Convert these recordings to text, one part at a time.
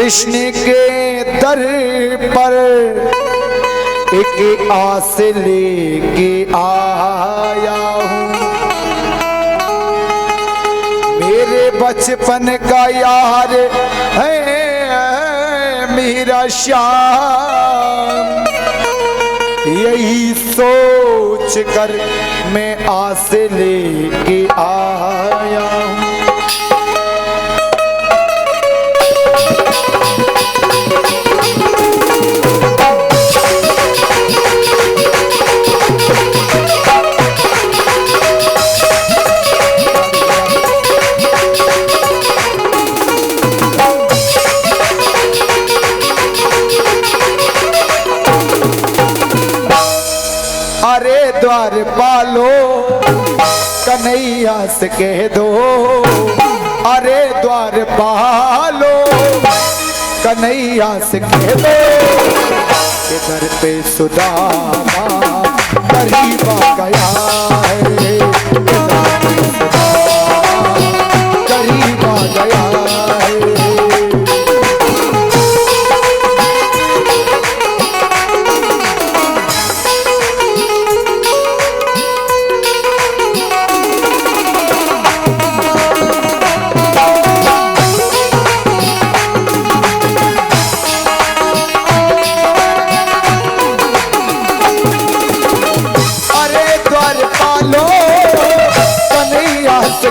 कृष्ण के दर पर एक आस लेके आया हूँ। मेरे बचपन का यार है मेरा श्याम, यही सोच कर मैं आस लेके आया हूँ। अरे द्वारपालो कन्हैया से कह दो, अरे द्वारपालो कन्हैया से कह दो, इधर पे सुदामा करीब आ गया है, करीब आ गया है।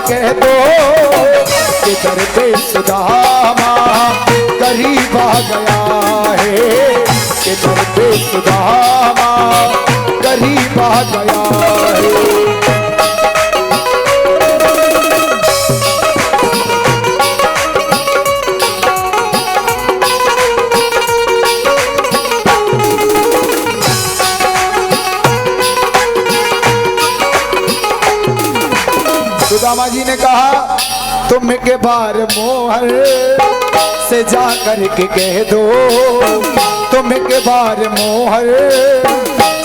कह दो किधर पे सुदामा करीब आ गया है, किधर पे सुदामा करीब आ गया है। सुदामा जी ने कहा तुम के बार मोहर से जा कर के कह दो, तुम के बार मोहर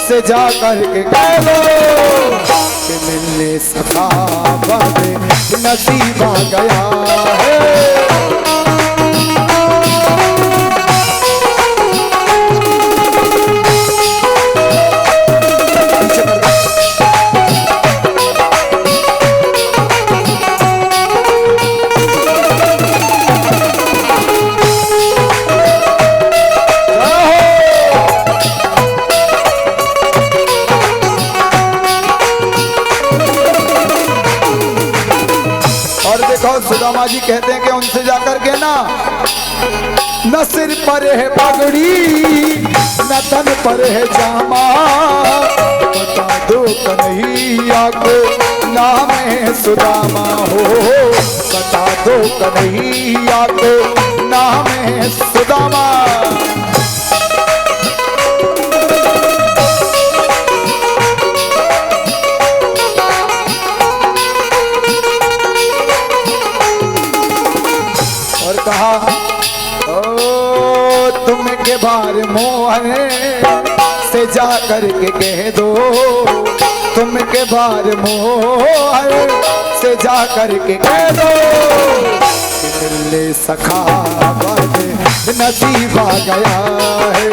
से जा कर के कह दो कि मिलने सका बाबे नसीब आ गया है। सुदामा जी कहते हैं कि उनसे जाकर के ना, न सिर पर है पगड़ी न तन पर है जामा, बता दो कन्हैया को नाम है सुदामा हो, बता दो कन्हैया को नाम है सुदामा। कहा ओ तुम के बार मोहन से जा कर के कह दो, तुम के बार मोहन से जा कर के कह दो कि मिलने सखा नसीब आ गया है।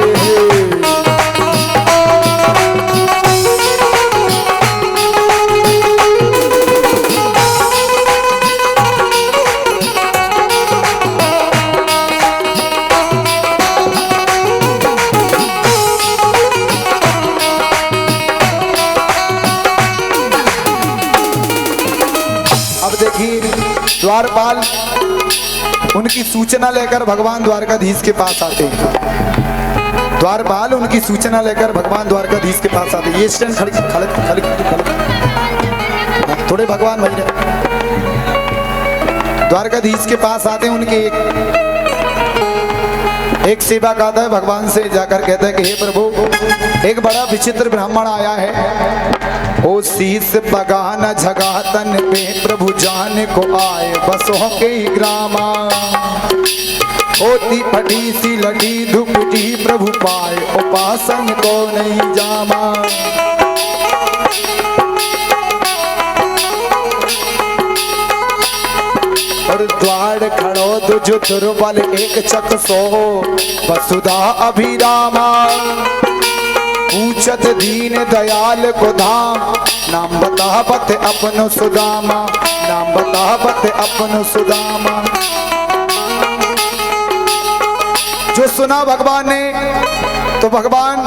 द्वारपाल उनकी सूचना लेकर भगवान द्वारकाधीश के पास आते हैं। द्वारपाल उनकी सूचना लेकर भगवान द्वारकाधीश के पास आते हैं। ये स्टैंड खड़े थोड़े भगवान भाई द्वारकाधीश के पास आते हैं। उनके एक सेवक आता है भगवान से जाकर कहता है कि हे प्रभु एक बड़ा विचित्र ब्राह्मण आया है, ओ शीस बगाना झगातन पे प्रभु जाने को आए बसों के ग्रामा, होती फटी सी लगी धुपटी प्रभु पाए उपासन को नहीं जामा। और द्वार बाढ़ खड़ो दुज दुर्बल एक चक सो वसुधा अभिरामा पूछत दीन दयाल को धाम नाम बतावत अपन सुदामा नाम बतावत अपन सुदामा। जो सुना भगवान ने तो भगवान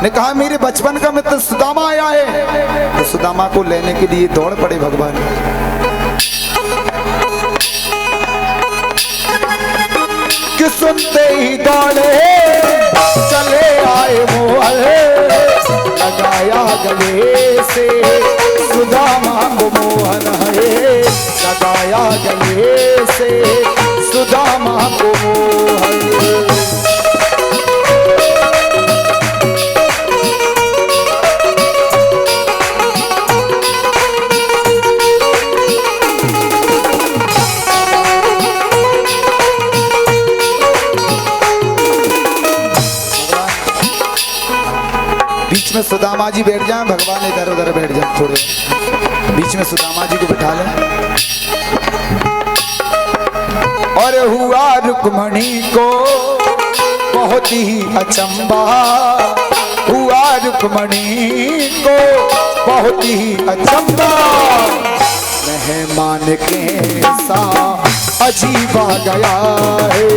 ने कहा मेरे बचपन का मित्र सुदामा आया है। तो सुदामा को लेने के लिए दौड़ पड़े भगवान। कि सुनते ही दौड़े चले आए मोहर लगाया गले से सुदामा को मोहन है लगाया गले से सुदामा को मोहन। बीच में सुदामा जी बैठ जाएं, भगवान इधर उधर बैठ जाएं, थोड़े बीच में सुदामा जी को बिठा लें। और हुआ रुक्मणी को बहुत ही अचंबा हुआ रुक्मणी को बहुत ही अचंबा मेहमान के सा अजीबा गया है।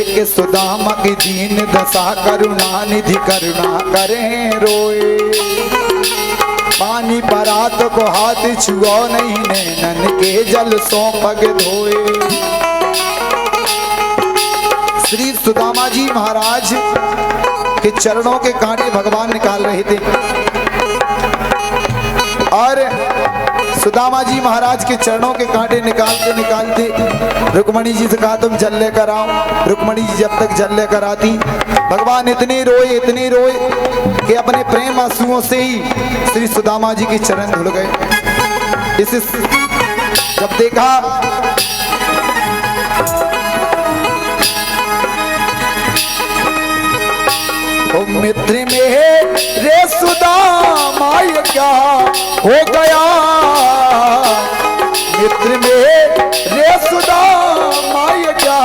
के सुदामा की दीन दशा करुणा निधि करुणा करें रोए पानी परात को हाथ छुओ नहीं नैनन के जल सो पग धोए। श्री सुदामा जी महाराज के चरणों के कांटे भगवान निकाल रहे थे और सुदामा जी महाराज के चरणों के कांटे निकालते निकालते रुक्मणी जी से कहा तुम जल लेकर आओ। रुक्मणी जी जब तक जल लेकर आती भगवान इतने रोए कि अपने प्रेम आंसुओं से ही श्री सुदामा जी के चरण धुल गए। इस जब देखा ओ मित्र में रे सुदामा ये क्या हो गया मित्र में रे सुदामा ये क्या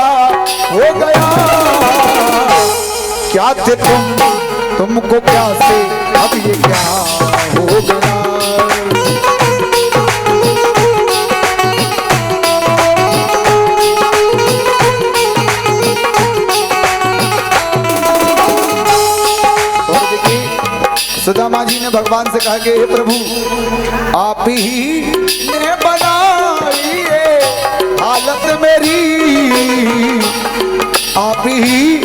हो गया क्या थे तुमको क्या से अब ये क्या हो गया। सुदामा जी ने भगवान से कहा कि हे प्रभु आप ही ने बनाई है हालत मेरी आप ही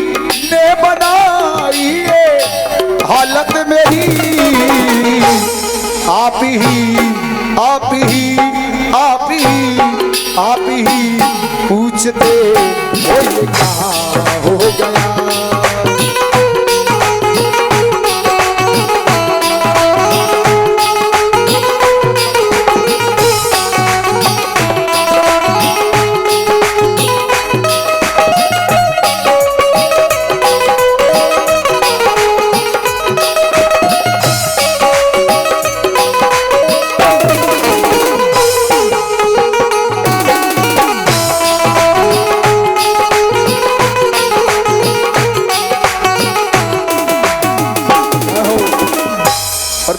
ने बनाई है हालत मेरी आप ही पूछते हो ये क्या हो गया।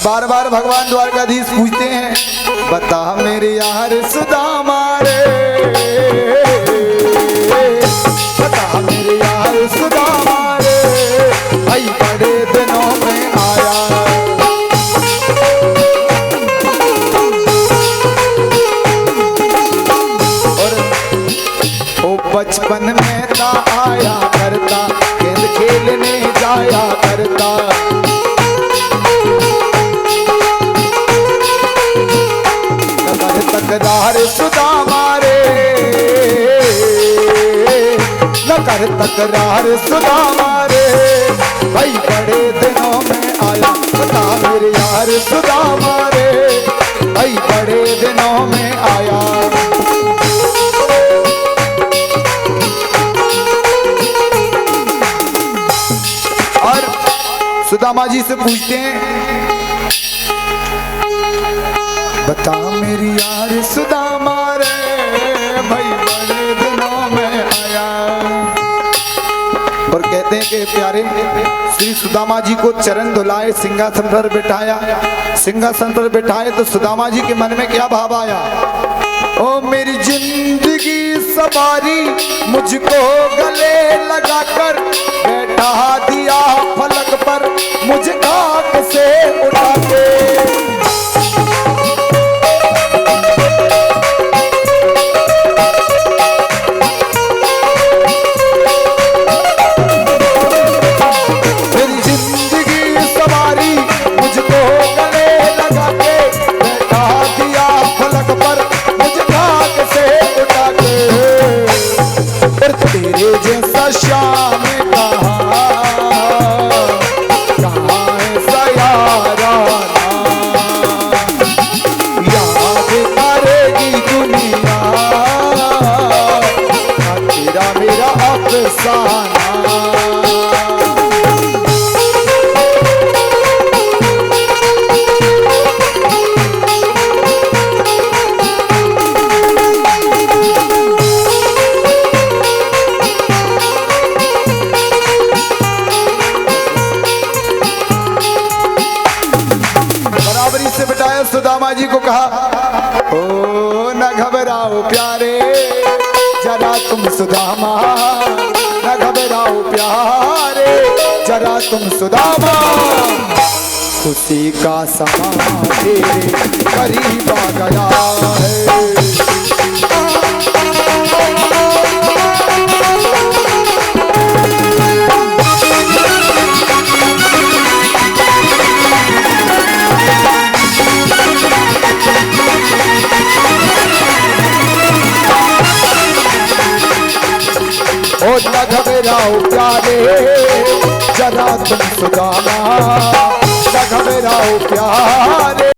बार बार भगवान द्वारकाधीश पूछते हैं बता मेरे यार सुदामा रे बता मेरे यार सुदामा रे भाई बड़े दिनों में आया और वो बचपन में था आया करता गेंद खेलने जाया करता तकरार सुदामा रे न कर तकरार सुदामा रे भाई बड़े दिनों में आया मेरे यार सुदामा रे, भाई बड़े दिनों में आया। और सुदामा जी से पूछते हैं, बता मेरी यार सुदामा रे, भाई बड़े दिनों में आया। और कहते हैं कि प्यारे श्री सुदामा जी को चरण धुलाए, सिंहासन पर बिठाया। सिंहासन पर बिठाए तो सुदामा जी के मन में क्या भाव आया? ओ मेरी जिंदगी सवारी मुझको गले लगाकर, बैठा दिया फलक पर मुझ खाक से उठा के। तेरे जैसा श्याम कहाँ है सयारा, याद करेगी दुनिया तेरा मेरा अफसाना। से बिठाया, सुदामा जी को कहा, ओ न घबराओ प्यारे जरा तुम सुदामा, न घबराओ प्यारे जरा तुम सुदामा, खुशी का समा तेरे करीब आ गया है। ओ न घबराओ प्यारे जरा तुम सुदामा, न घबराओ प्यारे।